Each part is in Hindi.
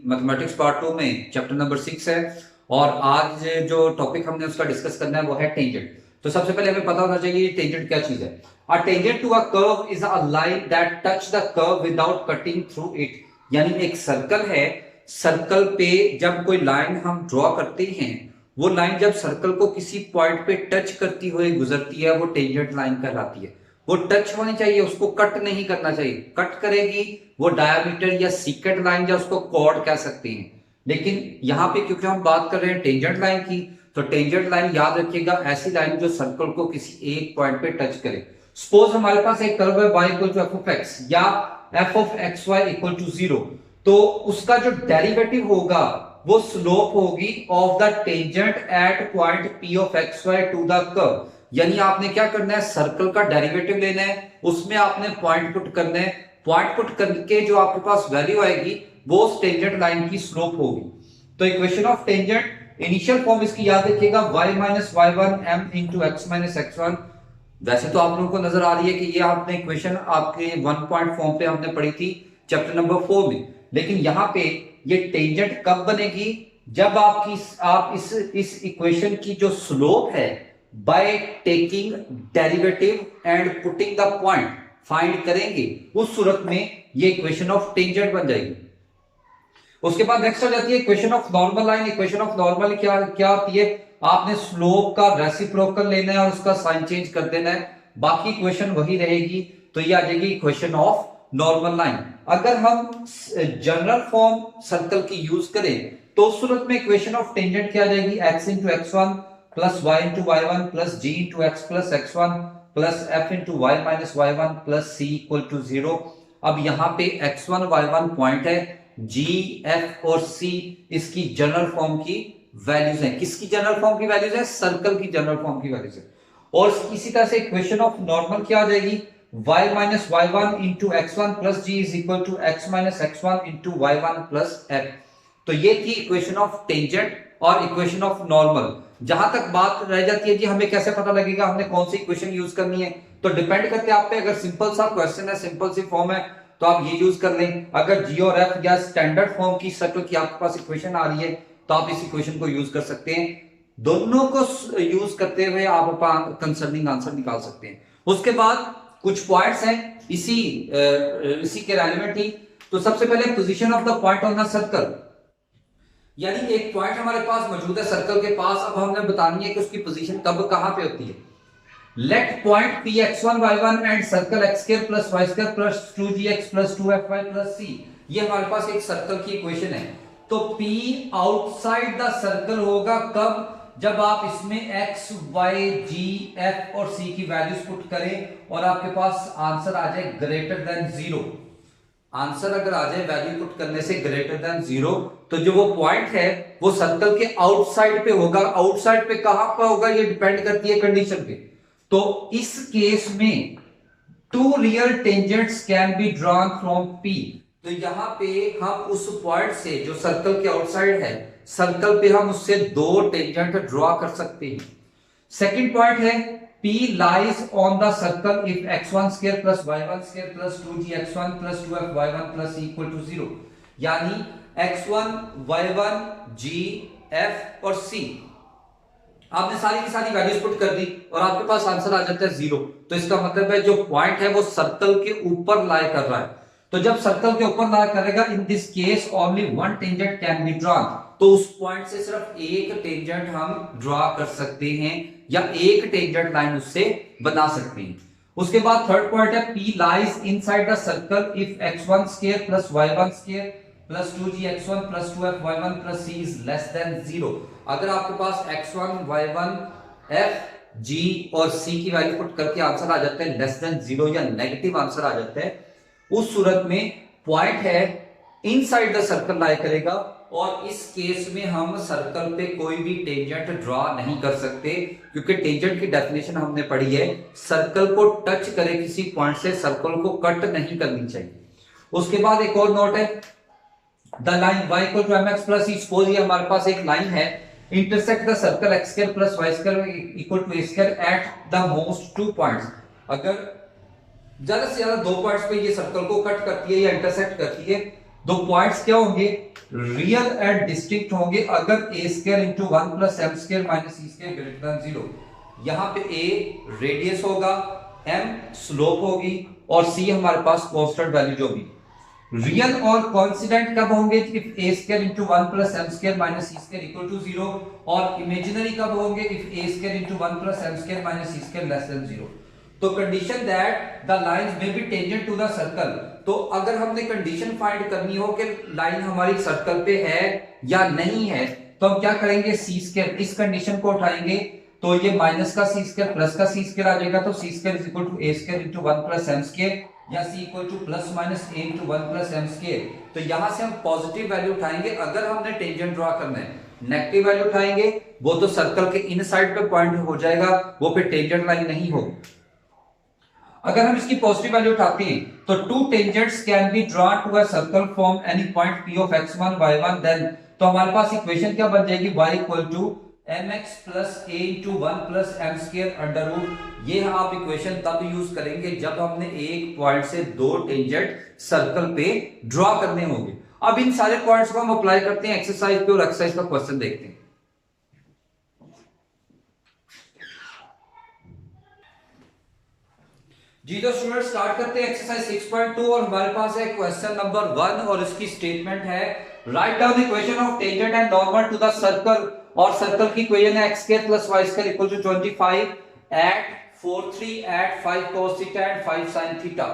मैथमेटिक्स पार्ट 2 में चैप्टर नंबर 6 है और आज जो टॉपिक हमने उसका डिस्कस करना है वो है टेंजेंट। तो सबसे पहले हमें पता होना चाहिए टेंजेंट क्या चीज है। A tangent to a curve is a line that touch the curve without cutting through it. यानी एक सर्कल है, सर्कल पे जब कोई लाइन हम ड्रॉ करते हैं, वो लाइन जब सर्कल को किसी पॉइंट पे टच करती हुई गुजरती है वो टेंजेंट लाइन कहलाती है। वो टच होनी चाहिए, उसको कट नहीं करना चाहिए। कट करेगी वो डायमीटर या सीकेंट लाइन या उसको कॉर्ड कह सकते हैं। लेकिन यहां पे क्योंकि हम बात कर रहे हैं टेंजेंट लाइन की, तो टेंजेंट लाइन याद रखिएगा ऐसी लाइन जो सर्कल को किसी एक पॉइंट पे टच करे। सपोज हमारे पास एक कर्व है y equal to F of X या F of X Y equal to 0, तो उसका जो डेरिवेटिव होगा वो स्लोप होगी of the tangent at point p of X Y to the curve. यानी आपने क्या करना है, सर्कल का डेरिवेटिव लेना है, उसमें आपने पॉइंट पुट करना है। पॉइंट पुट करके जो आपके पास वैल्यू आएगी वो उस टेंजेंट लाइन की स्लोप होगी। तो equation of tangent initial form इसकी याद रखिएगा y minus y one m into x minus x one. वैसे तो आप लोगों को नजर आ रही है कि ये आपने इक्वेशन आपके 1 पॉइंट फॉर्म पे हमने पढ़ी थी चैप्टर नंबर 4 में। लेकिन यहां पे ये टेंजेंट कब बनेगी, जब आप इस इक्वेशन की जो स्लोप है by taking derivative and putting the point find करेंगे, उस सूरत में ये इक्वेशन ऑफ टेंजेंट बन जाएगी। उसके बाद नेक्स्ट आ जाती है equation of normal line. Equation of normal क्या होती है, आपने स्लोप का रेसिप्रोकल लेना है और उसका साइन चेंज कर देना है, बाकी इक्वेशन वही रहेगी। तो ये आ जाएगी इक्वेशन ऑफ नॉर्मल लाइन। अगर हम जनरल फॉर्म सर्कल की यूज करें तो उस सूरत में इक्वेशन ऑफ टेंजेंट क्या आ जाएगी, x into x one plus y into y one plus g into x plus x one plus f into y minus y one plus c equal to 0। अब यहां पे x1 y1 पॉइंट है, g f और c इसकी जनरल फॉर्म की वैल्यूज हैं। किसकी जनरल फॉर्म की वैल्यूज है, सर्कल की जनरल फॉर्म की वैल्यूज है। और इसी तरह से इक्वेशन ऑफ नॉर्मल क्या आ जाएगी, y minus y one into x one plus g is equal to x minus x one into y one plus f. तो ये थी इक्वेशन ऑफ टेंजेंट और इक्वेशन ऑफ नॉर्मल। जहां तक बात रह जाती है कि हमें कैसे पता लगेगा हमने कौन सी इक्वेशन यूज करनी है, तो डिपेंड करते हैं आप पे। अगर सिंपल सा क्वेश्चन है, सिंपल सी फॉर्म है, तो आप ये यूज कर लें। अगर जी और एफ या स्टैंडर्ड फॉर्म की सर्कल की आपके पास इक्वेशन आ रही है तो आप इस इक्वेशन को यूज कर सकते हैं। दोनों को यूज करते हुए आप कंसर्निंग आंसर निकाल सकते हैं। उसके बाद कुछ पॉइंट्स हैं इसी के रेलेवेंट ही। तो सबसे पहले position of the point on the circle, यानी एक पॉइंट हमारे पास मौजूद है सर्कल के पास, अब हमने बतानी है कि उसकी पोजीशन कब कहां पे होती है। Let point P x1 y1 and circle x square plus y square plus 2gx plus 2fy plus c। ये हमारे पास एक सर्कल की इक्वेशन है। तो p आउटसाइड द सर्कल होगा कब, जब आप इसमें x y g f और c की वैल्यूज पुट करें और आपके पास आंसर आ जाए ग्रेटर देन 0। आंसर अगर आ जाए वैल्यू पुट करने से ग्रेटर देन 0, तो जो वो पॉइंट है वो सर्कल के आउटसाइड पे होगा। आउटसाइड पे कहां पर होगा ये डिपेंड करती है कंडीशन पे। तो इस केस में two real tangents can be drawn from P। तो यहां पे हम उस पॉइंट से जो सर्कल के आउटसाइड है, सर्कल पे हम उससे दो टेंजेंट ड्रॉ कर सकते हैं। सेकंड पॉइंट है P lies on the circle if x1 square plus y1 square plus 2gx1 plus 2fy1 plus c equal to 0। यानी x1 y1 g f और c आपने सारी की सारी वैल्यूज पुट कर दी और आपके पास आंसर आ जाता है 0। तो इसका मतलब है जो पॉइंट है वो सर्कल के ऊपर लाई कर रहा है। तो जब सर्कल के ऊपर लाई करेगा, in this case only one tangent can be drawn. तो उस पॉइंट से सिर्फ एक टेंजेंट हम ड्रॉ कर सकते हैं या एक टेंजेंट लाइन उससे बना सकते हैं। उसके बाद थर्ड पॉइंट है P lies inside the circle if x1 square plus y1 square plus 2gx1 plus 2fy1 plus c is less than 0। अगर आपके पास x1 y1 f g और c की वैल्यू पुट करके आंसर आ जाता है लेस देन 0 या नेगेटिव आंसर आ जाता है, उस सूरत में पॉइंट है इनसाइड द सर्कल लाई करेगा और इस केस में हम सर्कल पे कोई भी टेंजेंट ड्रॉ नहीं कर सकते, क्योंकि टेंजेंट की डेफिनेशन हमने पढ़ी है सर्कल को टच करे किसी पॉइंट से सर्कल को कट नहीं करनी चाहिए। उसके बाद एक और नोट है, the line y equal to mx plus e। Suppose ये हमारे पास एक लाइन है, intersect the circle x square plus y square equal to a square at the most two points. अगर ज्यादा से ज्यादा 2 पॉइंट्स पे ये सर्कल को कट करती है या इंटरसेक्ट करती है। 2 पॉइंट्स क्या होंगे, रियल एंड डिस्टिंक्ट होंगे अगर a square into 1 plus m square minus c square greater than 0। यहाँ पे a रेडियस होगा, m स्लोप होगी और c हमारे पास कांस्टेंट वैल्यूज होगी। रियल और कोइंसिडेंट कब होंगे, if a square into 1 plus m square minus c square equal to 0, और इमेजिनरी कब होंगे, if a square into 1 plus m square minus c square less than 0। तो condition that the lines may be tangent to the circle. तो अगर हमने कंडीशन फाइंड करनी हो कि लाइन हमारी सर्कल पे है या नहीं है, तो हम क्या करेंगे, सी स्क्वायर, इस कंडीशन को उठाएंगे तो ये माइनस का सी स्क्वायर प्लस का सी स्क्वायर आ जाएगा। तो C square is equal to A square into 1 plus M square, या C equal to plus minus A into 1 plus M square. तो यहां से हम पॉजिटिव वैल्यू उठाएंगे अगर हमने टेंजेंट ड्रॉ करना है। नेगेटिव वैल्यू उठाएंगे वो तो सर्कल के इन साइड पे पॉइंट हो जाएगा, वो पे टेंजेंट लाइन नहीं होगी। अगर हम इसकी पॉजिटिव वैल्यू उठाते हैं तो two tangents can be drawn to a circle from any point p of x1 y1, then तो हमारे पास इक्वेशन क्या बन जाएगी, y equal to mx plus a into 1 plus m square under root. ये आप इक्वेशन तब यूज करेंगे जब हमने एक पॉइंट से 2 टेंजेंट सर्कल पे ड्रॉ करने होंगे। अब इन सारे पॉइंट्स को हम अप्लाई करते हैं एक्सरसाइज पे और एक्सरसाइज का क्वेश्चन देखते हैं। जी तो स्टूडेंट स्टार्ट करते हैं एक्सरसाइज 6.2 और हमारे पास है क्वेश्चन नंबर 1 और इसकी स्टेटमेंट है right down equation of tangent and normal to the circle. और सर्कल की इक्वेशन है x square plus y square equal to 25 at 4 3 at 5 cos theta and 5 sin theta.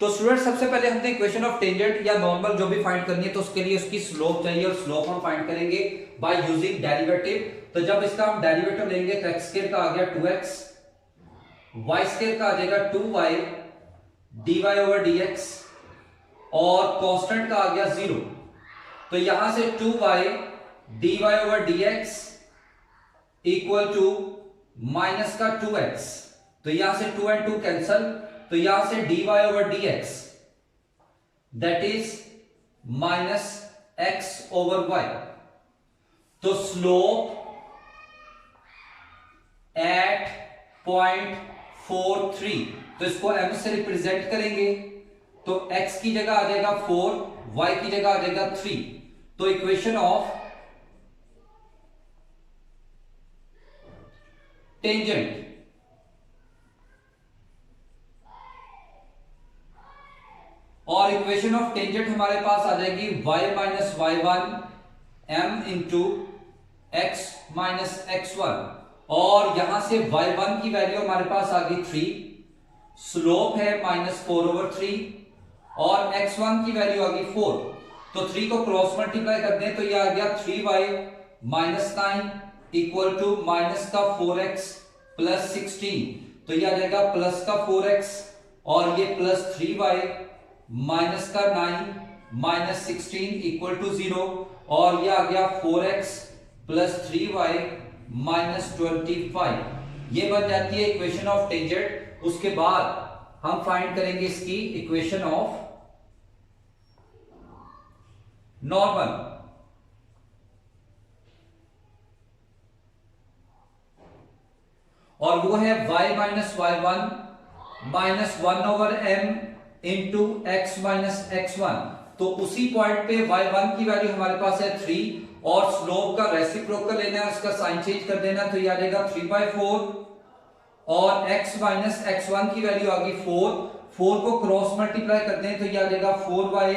तो स्टूडेंट सबसे पहले हमने इक्वेशन ऑफ टेंजेंट या नॉर्मल जो भी फाइंड करनी है तो उसके लिए उसकी स्लोप चाहिए और स्लोप हम फाइंड करेंगे बाय यूजिंग डेरिवेटिव। तो जब इसका हम डेरिवेटिव लेंगे तो x स्क्वायर का आ गया 2x, y स्क्वायर का आ जाएगा 2y dy ओवर dx और कांस्टेंट का आ गया 0। तो यहां से 2y dy over dx equal to minus का 2x, तो यहां से 2 and 2 कैंसल, तो यहां से dy over dx that is minus x over y। तो स्लोप एट पॉइंट 4 3, तो इसको m से रिप्रेजेंट करेंगे तो x की जगह आ जाएगा 4, y की जगह आ जाएगा 3। तो इक्वेशन ऑफ टेंजेंट और इक्वेशन ऑफ टेंजेंट हमारे पास आ जाएगी y minus y1 m into x minus x1, और यहां से y1 की वैल्यू हमारे पास आ गई 3, स्लोप है माइनस 4 ओवर 3 और x1 की वैल्यू आ गई 4। तो 3 को क्रॉस मल्टीप्लाई कर दें तो ये आ गया 3y minus 9 equal to minus का 4x प्लस 16। तो ये आ जाएगा प्लस का 4x और ये प्लस 3y माइनस का 9 माइनस 16 इक्वल टू 0, और ये आ गया 4x प्लस 3y माइनस 25। ये बन जाती है इक्वेशन ऑफ टेंजेंट। उसके बाद हम फाइंड करेंगे इसकी इक्वेशन ऑफ नॉर्मल। और वो है y minus y1 minus 1 over m into x minus x1। तो उसी पॉइंट पे y1 की वैल्यू हमारे पास है 3 और स्लोप का रेसिप्रोकल लेना है, उसका साइन चेंज कर देना, तो ये आ जाएगा 3/4 और x माइनस x1 की वैल्यू आ गई 4 को क्रॉस मल्टीप्लाई कर दें तो ये आ जाएगा 4y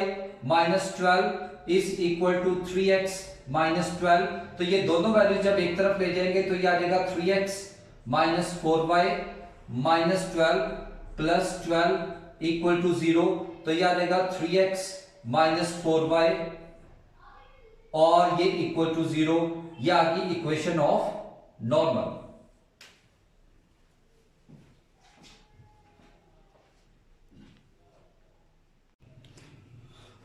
minus 12 is equal to 3x minus 12। तो ये दोनों वैल्यू जब एक तरफ ले जाएंगे तो ये आ जाएगा 3x minus 4y minus 12 plus 12 equal to 0। तो ये आ जाएगा 3x माइनस 4y और ये इक्वल टू 0। ये आ गई इक्वेशन ऑफ नॉर्मल।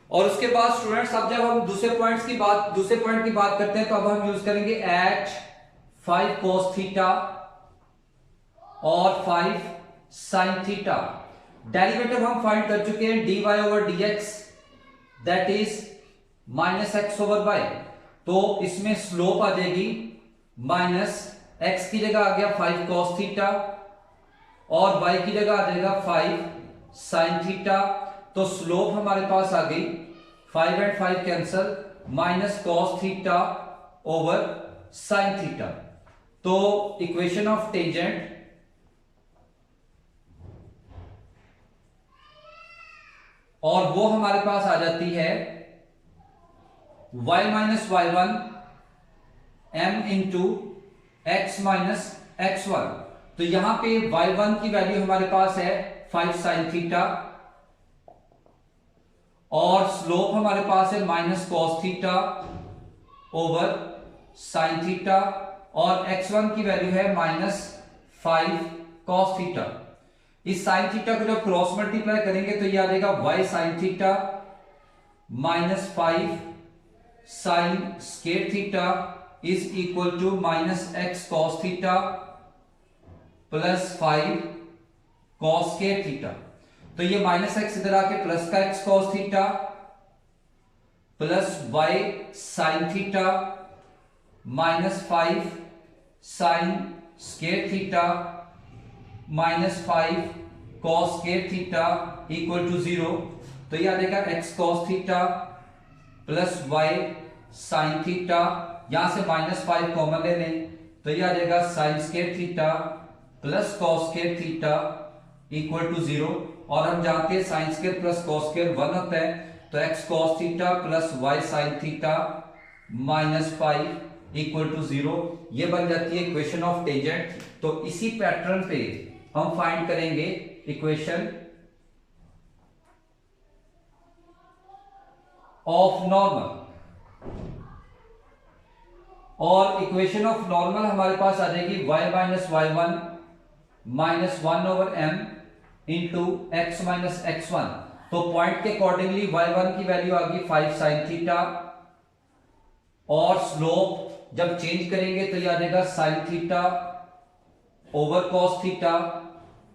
और उसके बाद स्टूडेंट्स अब जब हम दूसरे पॉइंट की बात करते हैं तो अब हम यूज करेंगे एट 5 cos थीटा और 5 sin थीटा। डेरिवेटिव हम फाइंड कर चुके हैं dy over dx that is minus x over y। तो इसमें स्लोप आ जाएगी माइनस x की जगह आ गया 5 cos थीटा और y की जगह आ जाएगा 5 साइन थीटा, तो स्लोप हमारे पास आ गई 5 and 5 cancel, minus cos theta over sine theta. तो इक्वेशन ऑफ टेंजेंट और वो हमारे पास आ जाती है y minus y one m into x minus x one. तो यहां पे y1 की वैल्यू हमारे पास है 5 साइन थीटा और स्लोप हमारे पास है minus cos theta over sine theta और x1 की वैल्यू है माइनस 5 कॉस थीटा। इस साइन थीटा को जब क्रॉस मल्टीप्लाई करेंगे तो ये आ जाएगा y sine theta minus 5 sine square theta is equal to minus x cos theta plus 5 cos square theta. तो ये माइनस एक्स इधर आके प्लस का x cos theta plus y sine theta minus 5 sine square theta minus 5 cos square theta equal to 0। तो ये आ जाएगा x cos theta plus y sine theta, यहां से माइनस 5 कॉमन ले लें तो ये आ जाएगा sine square theta plus cos square theta equal to 0। और हम जानते हैं sine square plus cos square 1 होता है, तो x cos theta plus y sine theta minus 5 equal to 0। ये बन जाती है इक्वेशन ऑफ टेंजेंट। तो इसी पैटर्न पे हम फाइंड करेंगे इक्वेशन ऑफ नॉर्मल, और इक्वेशन ऑफ नॉर्मल हमारे पास आ जाएगी y minus y one minus 1 over m into x minus x one. तो पॉइंट के अकॉर्डिंगली y1 की वैल्यू आ गई 5 साइन थीटा और स्लोप जब चेंज करेंगे तो ये आ जाएगा sine theta over cos theta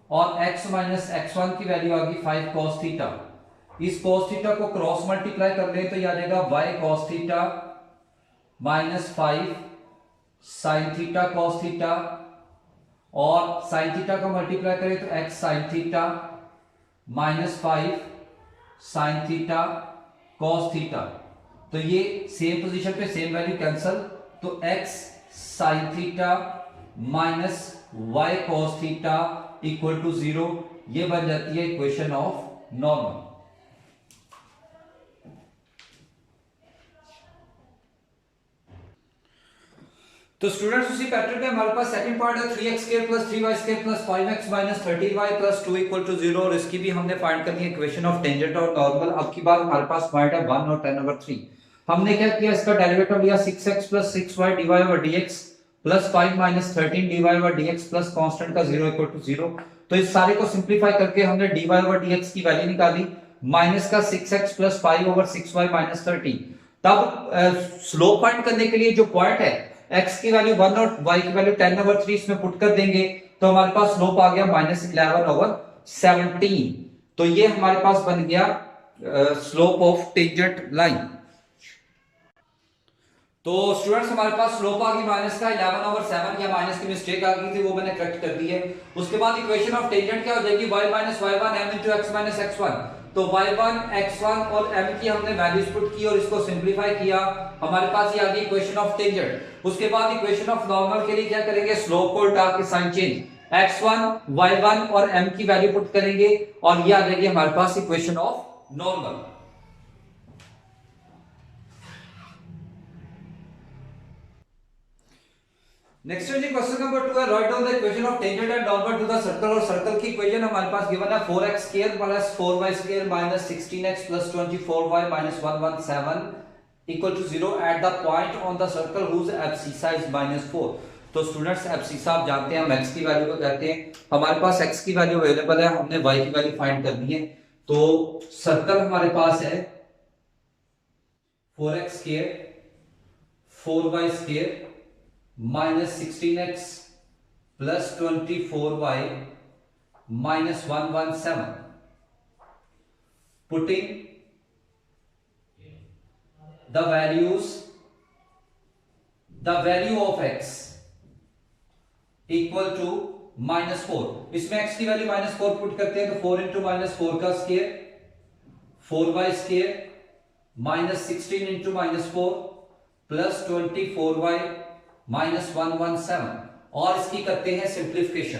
और x माइनस एक्स वन की वैल्यू आ गई 5 कॉस थीटा। इस कॉस थीटा को क्रॉस मल्टीप्लाई कर ले तो ये आ जाएगा y cos theta minus 5 sine theta cos theta और साइन थीटा का मल्टीप्लाई करें तो x sine theta minus 5 sine theta cos theta. तो ये सेम पोजीशन पे सेम वैल्यू कैंसल, तो x sine theta minus y cos theta equal to 0। ये बन जाती है इक्वेशन ऑफ नॉर्मल। तो स्टूडेंट्स उसी पैटर्न पे हमारे पास सेकंड पार्ट है 3x square plus 3y square plus 5x minus 13y plus 2 equal to 0 और इसकी भी हमने फाइंड करनी है इक्वेशन ऑफ टेंजेंट और नॉर्मल। अब की बार हमारे पास पॉइंट है 1 और 10 ओवर 3। हमने क्या किया, इसका डेरिवेटिव लिया 6x plus 6y dy over dx plus 5 minus 13 dy over dx plus constant का 0 इक्वल टू 0। तो इस सारे को सिंपलीफाई करके हमने dy ओवर dx की वैल्यू निकाली माइनस का 6x plus 5 over 6y minus 13। तब स्लोप फाइंड करने के लिए जो पॉइंट है x की वैल्यू 1 और y की वैल्यू 10 ओवर 3 इसमें पुट कर देंगे तो हमारे पास स्लोप आ गया माइनस 11 ओवर 17। तो ये हमारे पास बन गया स्लोप ऑफ टेंजेंट लाइन। तो स्टूडेंट्स हमारे पास स्लोप आ गई माइनस का 11 ओवर 7, या माइनस की मिस्टेक आ गई थी वो मैंने करेक्ट कर दी है। उसके बाद इक्वेशन ऑफ टेंजेंट क्या हो जाएगी y minus y one m into x minus x one. तो y1 x1 और m की हमने वैल्यूज पुट की और इसको सिंपलीफाई किया, हमारे पास ये आ गई इक्वेशन ऑफ टेंजेंट। उसके बाद इक्वेशन ऑफ नॉर्मल के लिए क्या करेंगे, स्लोप को उल्टा के साइन चेंज x1 y1 और m की वैल्यू पुट करेंगे और ये आ जाएगी हमारे पास इक्वेशन ऑफ नॉर्मल। नेक्स्ट है जी क्वेश्चन नंबर 2 है right down the equation of tangent and normal to the circle. और सर्कल की इक्वेशन हमारे पास गिवन है 4x square plus 4y square minus 16x plus 24y minus 117 equal to 0 at the point on the circle whose abscissa is -4। तो स्टूडेंट्स एब्सिसा आप जानते हैं हम x की वैल्यू को कहते हैं, हमारे पास x की वैल्यू अवेलेबल है, हमने y की वैल्यू फाइंड करनी है। तो सर्कल हमारे पास है 4x square 4y square minus 16x plus 24y minus 117, putting the value of x equal to -4। इसमें x की वैल्यू -4 पुट करते हैं तो 4 इंटू -4 का square 4y square -16 into -4 plus 24y -117 और इसकी करते हैं सिंप्लीफिकेशन।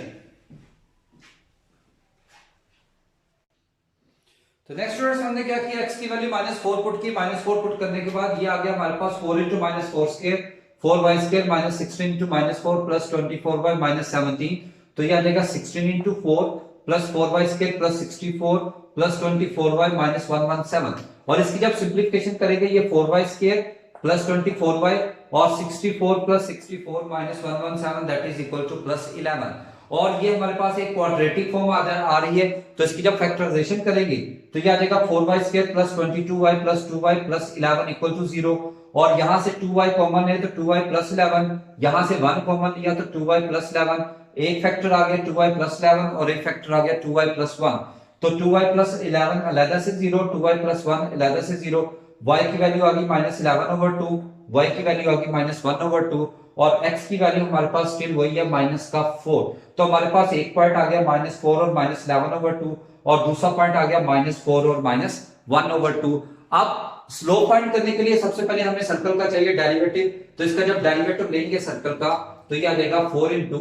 तो नेक्स्ट स्टूडेंट्स हमने क्या किया, x की वैल्यू -4 पुट की। -4 पुट करने के बाद ये आ गया हमारे पास 4 into -4 square 4y square -16 into -4 plus 24y -17। तो ये आ जाएगा 16 into 4 plus 4y square plus 64 plus 24y -117। और इसकी जब सिंप्लीफिकेशन करेंगे ये 4y स्क्वायर प्लस 24y और 64 plus 64 -117 that is equal to plus 11। और ये हमारे पास एक क्वाड्रेटिक फॉर्म आ रही है, तो इसकी जब फैक्टराइजेशन करेंगे तो ये आ जाएगा 4y square plus 22y plus 2y plus 11 equal to 0। और यहां से 2y कॉमन है तो 2y प्लस 11, यहां से 1 कॉमन लिया तो 2y प्लस 11, एक फैक्टर आ गया 2y प्लस 11 और एक फैक्टर आ गया 2y प्लस 1। तो 2y प्लस 11 अलग से 0, 2y प्लस 1 अलग से 0, y की वैल्यू आ गई -11/2, y की वैल्यू आ गई -1/2 और x की वैल्यू हमारे पास स्टिल वही है -4। तो हमारे पास एक पॉइंट आ गया -4 और -11/2 और दूसरा पॉइंट आ गया -4 और -1/2। अब स्लोप फाइंड करने के लिए सबसे पहले हमें सर्कल का चाहिए डेरिवेटिव। तो इसका जब डेरिवेटिव लेंगे सर्कल का तो ये आ जाएगा 4 into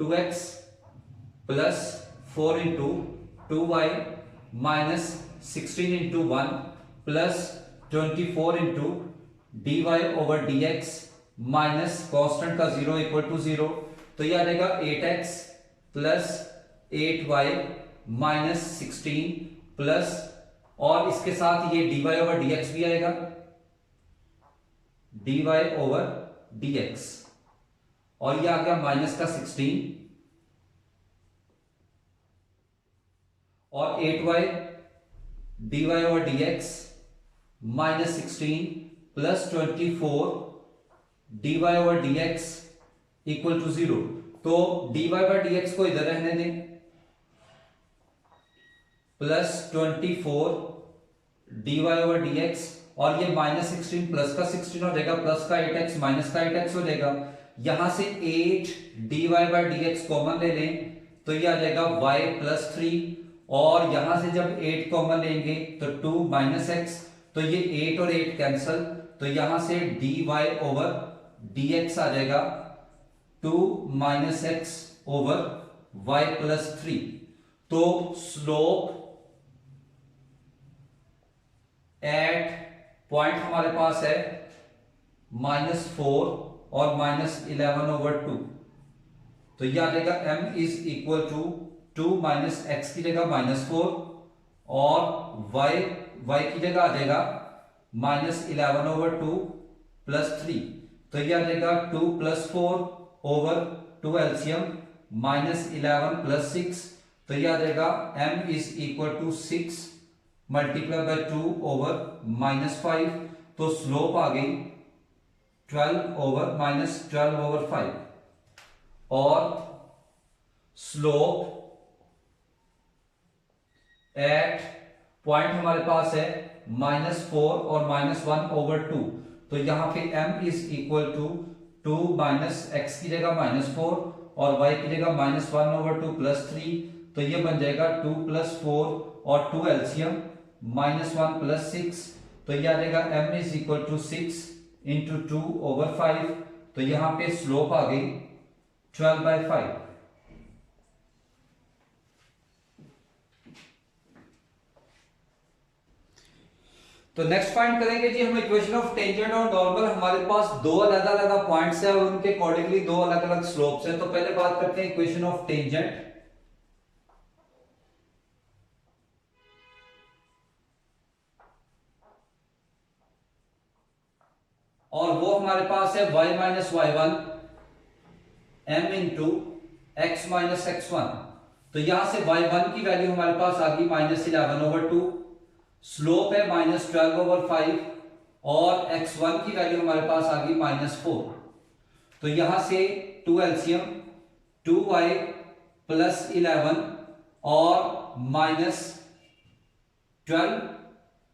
2x plus 4 into 2y minus 16 into 1 plus 24 into dy over dx minus constant का 0 इक्वल टू 0। तो ये आ जाएगा 8x plus 8y minus 16 plus और इसके साथ ये dy ओवर dx भी आएगा, dy ओवर dx और ये आ गया माइनस का 16 और 8y dy over dx minus 16 plus 24 dy over dx equal to 0। तो dy बाय dx को इधर रहने दें प्लस 24 dy ओवर dx और ये माइनस 16 प्लस का 16 हो जाएगा, प्लस का 8x माइनस का 8x हो जाएगा। यहां से 8 dy बाय dx कॉमन ले लें तो ये आ जाएगा y प्लस 3 और यहां से जब 8 कॉमन लेंगे तो 2 माइनस x, तो ये 8 और 8 कैंसल, तो यहां से dy ओवर dx आ जाएगा 2 minus x over y plus 3। तो स्लोप एट पॉइंट हमारे पास है -4 और -11 ओवर 2। तो यह आ जाएगा m is equal to 2 minus x की जगह -4 और y की जगह आ जाएगा -11 ओवर 2 प्लस 3। तो यह आ जाएगा 2 प्लस 4 ओवर 2 एलसीएम -11 प्लस 6। तो यह आ जाएगा m is equal to 6 multiply by 2 over -5। तो स्लोप आ गई 12 ओवर 5 और स्लोप एट पॉइंट हमारे पास है -4 और -1 ओवर 2। तो यहां पे m is equal to 2 minus x की जगह -4 और y की जगह -1 ओवर 2 प्लस 3। तो ये बन जाएगा 2 प्लस 4 और 2 एलसीएम -1 प्लस 6। तो ये आ जाएगा m is equal to 6 into 2 over 5। तो यहां पे स्लोप आ गई 12/5। तो नेक्स्ट फाइंड करेंगे जी हम इक्वेशन ऑफ टेंजेंट और नॉर्मल। हमारे पास दो अलग अलग पॉइंट्स है और उनके अकॉर्डिंगली दो अलग अलग स्लोप्स हैं। तो पहले बात करते हैं इक्वेशन ऑफ टेंजेंट। और वो हमारे पास है y minus y1 m into x minus x1। तो यहां से y1 की वैल्यू हमारे पास आ गई -11 ओवर 2, स्लोप है -12 ओवर 5 और x1 की वैल्यू हमारे पास आ गई -4। तो यहां से 2 एलसीएम 2y प्लस 11 और -12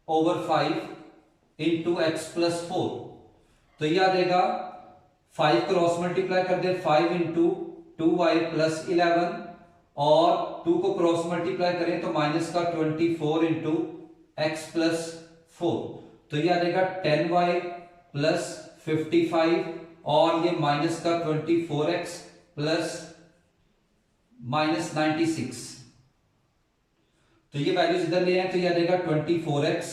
ओवर 5 इंटू एक्स प्लस 4। तो यह आ जाएगा 5 क्रॉस मल्टीप्लाई कर दे 5 इंटू 2y प्लस 11 और 2 को क्रॉस मल्टीप्लाई करें तो माइनस का 24 इंटू एक्स प्लस 4, तो ये आ जाएगा 10y प्लस 55 और ये माइनस का 24x प्लस माइनस 96, तो ये वैल्यूज इधर ले आए तो ये आ जाएगा 24x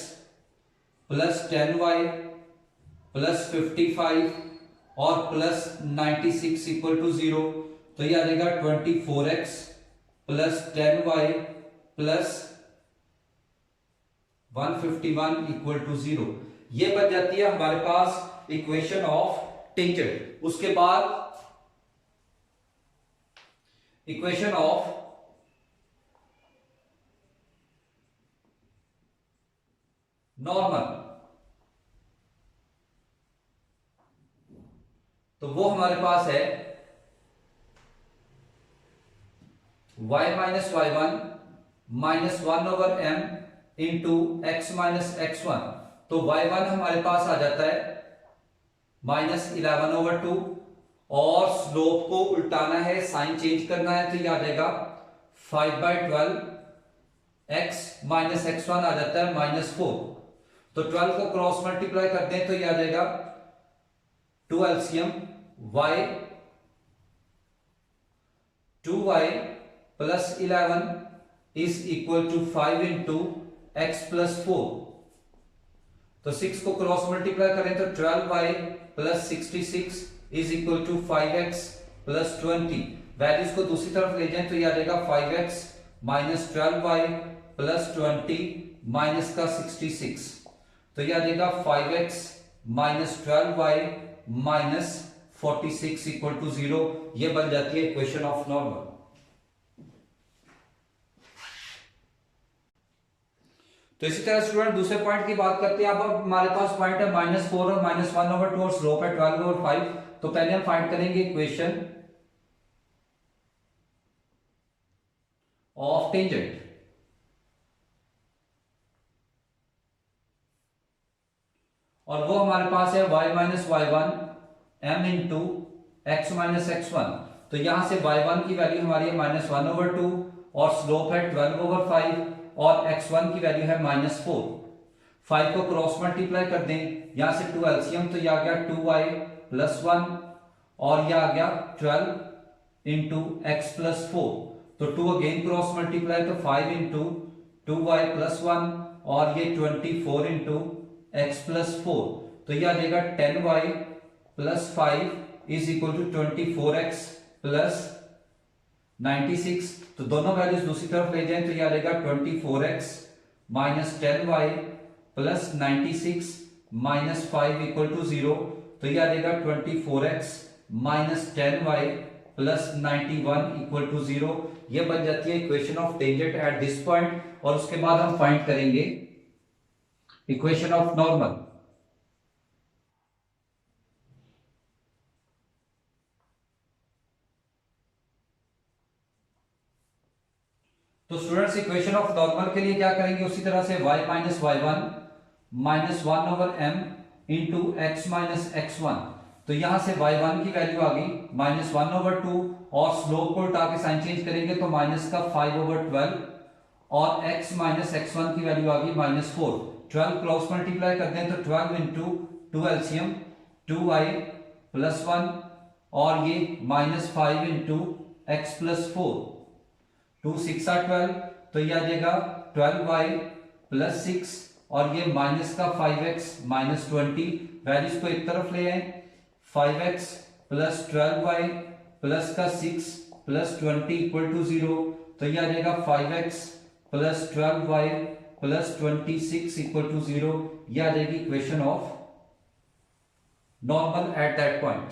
प्लस 10y प्लस 55 और प्लस 96 इक्वल टू 0, तो ये आ जाएगा 24x plus 10y plus 151 equal to 0। ये बन जाती है हमारे पास इक्वेशन ऑफ टेंजेंट। उसके बाद इक्वेशन ऑफ नॉर्मल, तो वो हमारे पास है y minus y one minus 1/m into x minus x1, तो y1 हमारे पास आ जाता है माइनस 11/2 और स्लोप को उल्टाना है, साइन चेंज करना है, तो ये आ जाएगा 5/12, x माइनस x1 आ जाता है माइनस 4, तो 12 को क्रॉस मल्टीप्लाई करते हैं तो ये आ जाएगा 2 LCM y 2y plus 11 is equal to 5 into x plus 4, तो 6 को क्रॉस मल्टीप्लाई करें तो 12y plus 66 is equal to 5x plus 20, values को दूसरी तरफ ले जाएं तो ये आ जाएगा 5x minus 12y plus 20 minus का 66, तो ये आ जाएगा 5x minus 12y minus 46 equal to 0। ये बन जाती है इक्वेशन ऑफ नॉर्मल। तो इसी तरह स्टूडेंट दूसरे पॉइंट की बात करते हैं। अब हमारे पास पॉइंट है -4 और -1/2 और स्लोप है 12/5, तो पहले हम फाइंड करेंगे इक्वेशन ऑफ टेंजेंट। और वो हमारे पास है y minus y one m into x minus x1, तो यहां से y1 की वैल्यू हमारी है -1/2 और स्लोप है 12/5 और x1 की वैल्यू है -4। 5 को क्रॉस मल्टीप्लाई कर दें, यहां से 2 एलसीएम, तो यह आ गया 2y प्लस 1 और यह आ गया 12 इंटू एक्स प्लस 4, तो 2 अगेन क्रॉस मल्टीप्लाई तो 5 इंटू 2y प्लस 1 और ये 24 इंटू एक्स प्लस 4, तो यह आ जाएगा 10y plus 5 is equal to 24x plus 96, तो दोनों वैल्यूज दूसरी तरफ ले जाएं तो यह आ जाएगा 24x minus 10y plus 96 minus 5 equal to 0, तो यह आ जाएगा 24x minus 10y plus 91 equal to 0। यह बन जाती है equation of tangent at this point. और उसके बाद हम फाइंड करेंगे इक्वेशन ऑफ नॉर्मल। तो स्टूडेंट्स इक्वेशन ऑफ नॉर्मल के लिए क्या करेंगे, उसी तरह से y minus y one minus 1/m into x minus x1, तो यहां से y1 की वैल्यू आ गई -1/2 और स्लोप को उल्टा के साइन चेंज करेंगे तो माइनस का 5/12 और x माइनस x1 की वैल्यू आ गई -4। 12 क्रॉस मल्टीप्लाई करते हैं तो 12 इंटू 2 एलसीएम 2y प्लस 1 और ये -5 इंटू एक्स प्लस 4, 2 6 are 12, तो ये आ जाएगा 12y प्लस 6 और ये माइनस का 5x माइनस 20, वैल्यूज को एक तरफ ले आए 5x प्लस 12y प्लस का 6 प्लस 20 इक्वल टू 0, तो ये आ जाएगा 5x plus 12y plus 26 equal to 0। ये आ जाएगी equation of normal at that point.